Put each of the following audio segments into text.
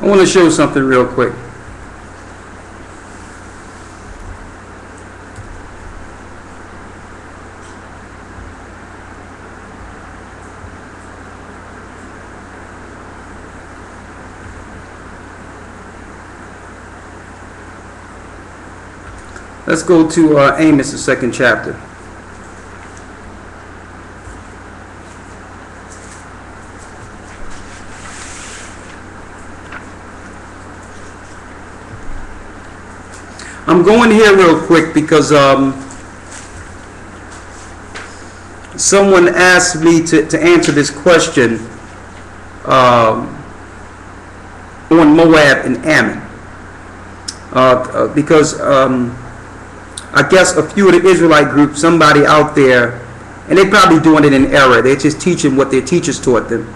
I want to show something real quick. Let's go to Amos, the 2nd chapter. I'm going here real quick because someone asked me to answer this question on Moab and Ammon. Because I guess a few of the Israelite groups, somebody out there, and they're probably doing it in error. They're just teaching what their teachers taught them.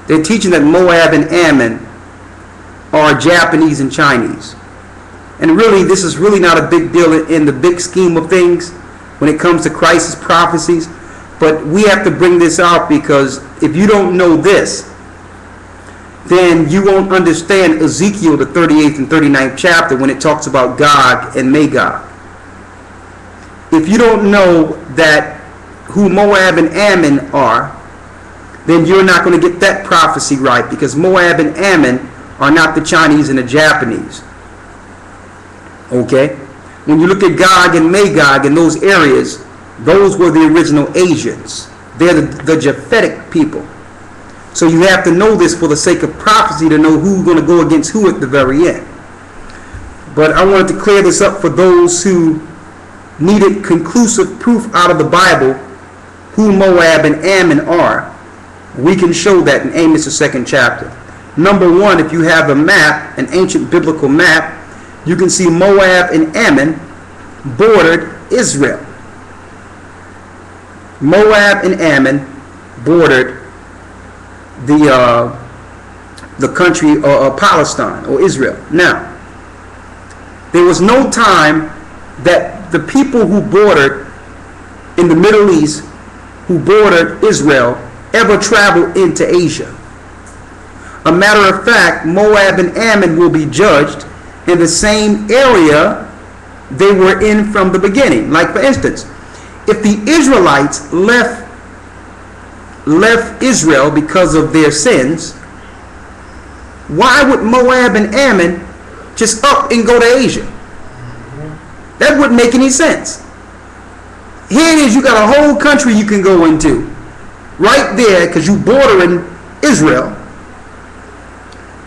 They're teaching that Moab and Ammon are Japanese and Chinese. And really, this is really not a big deal in the big scheme of things when it comes to crisis prophecies. But we have to bring this out because if you don't know this, then you won't understand Ezekiel, the 38th and 39th chapter, when it talks about Gog and Magog. If you don't know that who Moab and Ammon are, then you're not going to get that prophecy right, because Moab and Ammon are not the Chinese and the Japanese. Okay? When you look at Gog and Magog in those areas, those were the original Asians. They're the Japhetic people. So you have to know this for the sake of prophecy to know who's going to go against who at the very end. But I wanted to clear this up for those who needed conclusive proof out of the Bible who Moab and Ammon are. We can show that in Amos, the 2nd chapter. Number one, if you have a map, an ancient biblical map, you can see Moab and Ammon bordered Israel. Moab and Ammon bordered the country of Palestine or Israel. Now, there was no time that the people who bordered in the Middle East, who bordered Israel, ever traveled into Asia. A matter of fact, Moab and Ammon will be judged in the same area they were in from the beginning. Like, for instance, if the Israelites left Israel because of their sins, why would Moab and Ammon just up and go to Asia? That wouldn't make any sense. Here it is, you got a whole country you can go into right there because you bordering Israel.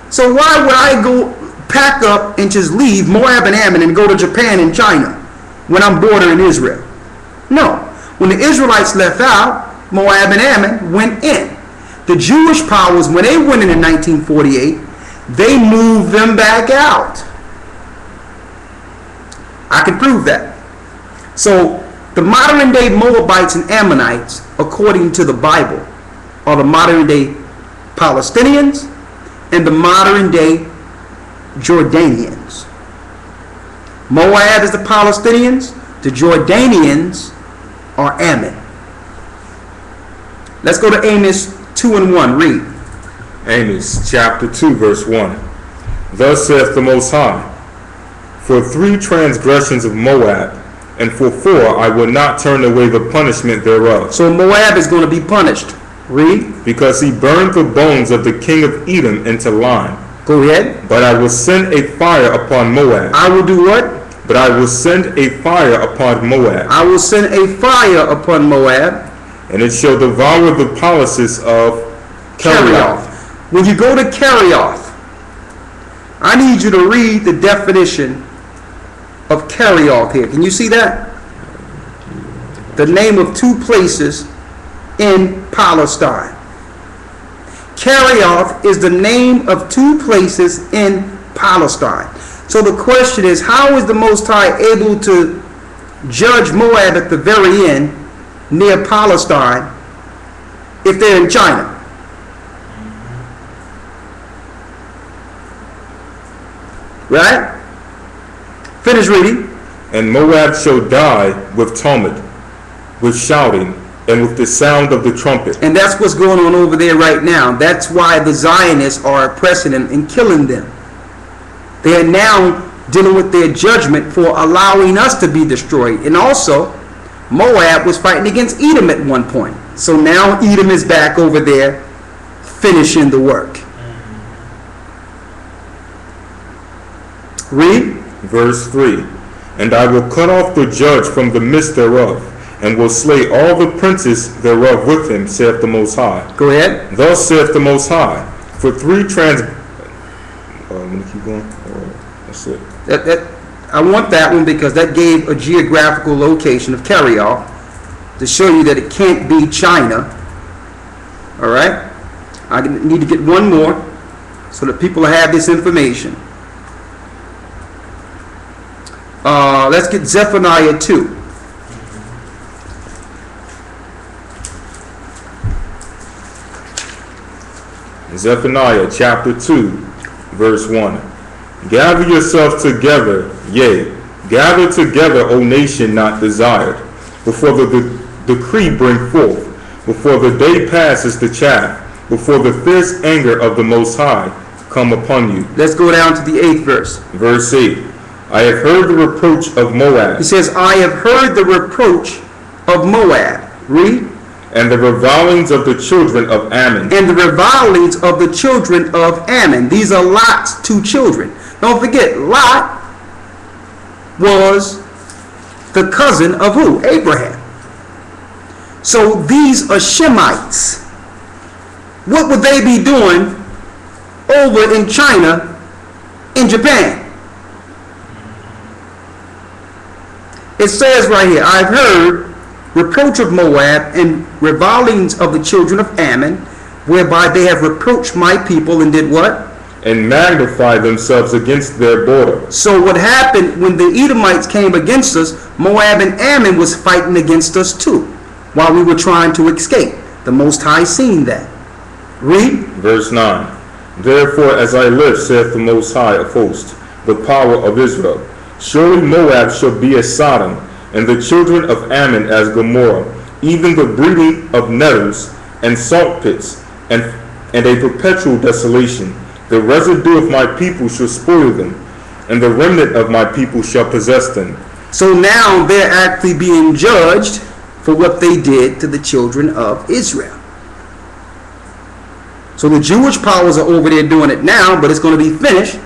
So why would I go pack up and just leave Moab and Ammon and go to Japan and China when I'm bordering Israel? No. When the Israelites left out, Moab and Ammon went in. The Jewish powers, when they went in 1948, they moved them back out. I can prove that. So the modern day Moabites and Ammonites, according to the Bible, are the modern day Palestinians and the modern day Jordanians. Moab is the Palestinians, the Jordanians are Ammon. Let's go to Amos 2 and 1. Read. Amos chapter 2 verse 1. Thus saith the Most High, for 3 transgressions of Moab, and for 4 I will not turn away the punishment thereof. So Moab is going to be punished. Read. Because he burned the bones of the king of Edom into lime. Go ahead. But I will send a fire upon Moab. I will do what? But I will send a fire upon Moab. I will send a fire upon Moab. And it shall devour the palaces of Kerioth. When you go to Kerioth, I need you to read the definition of Kerioth here. Can you see that? The name of 2 places in Palestine. Kerioth is the name of 2 places in Palestine. So the question is, how is the Most High able to judge Moab at the very end near Palestine if they're in China? Right? Finish reading. And Moab shall die with tumult, with shouting, and with the sound of the trumpet. And that's what's going on over there right now. That's why the Zionists are oppressing them and killing them. They are now dealing with their judgment for allowing us to be destroyed. And also, Moab was fighting against Edom at one point. So now Edom is back over there finishing the work. Read. Verse 3. And I will cut off the judge from the midst thereof, and will slay all the princes thereof with him, saith the Most High. Go ahead. Thus saith the Most High, for 3 let me keep going. That's it. I want that one because that gave a geographical location of carry-off to show you that it can't be China. All right? I need to get one more so that people have this information. Let's get Zephaniah 2. Zephaniah chapter 2, verse 1. Gather yourselves together, yea, gather together, O nation not desired, before the decree bring forth, before the day passes the chaff, before the fierce anger of the Most High come upon you. Let's go down to the 8th verse. Verse 8. I have heard the reproach of Moab. He says, I have heard the reproach of Moab. Read. And the revilings of the children of Ammon. And the revilings of the children of Ammon. These are Lot's 2 children. Don't forget, Lot was the cousin of who? Abraham. So these are Shemites. What would they be doing over in China, in Japan? It says right here, I've heard reproach of Moab and revilings of the children of Ammon, whereby they have reproached my people and did what? And magnified themselves against their border. So what happened when the Edomites came against us, Moab and Ammon was fighting against us too, while we were trying to escape. The Most High seen that. Read. Verse 9. Therefore, as I live, saith the Most High of hosts, the power of Israel, surely Moab shall be as Sodom, and the children of Ammon as Gomorrah, even the breeding of nettles and salt pits, and a perpetual desolation. The residue of my people shall spoil them, and the remnant of my people shall possess them. So now they're actually being judged for what they did to the children of Israel. So the Jewish powers are over there doing it now, but it's going to be finished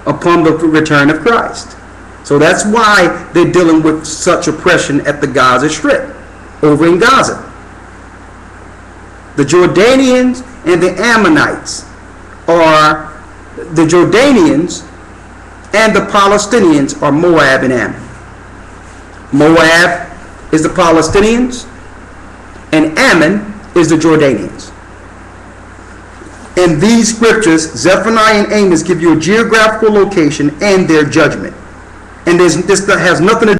upon the return of Christ. So that's why they're dealing with such oppression at the Gaza Strip, over in Gaza. The Jordanians and the Ammonites are, the Jordanians and the Palestinians are Moab and Ammon. Moab is the Palestinians and Ammon is the Jordanians. In these scriptures, Zephaniah and Amos give you a geographical location and their judgment. And this has nothing to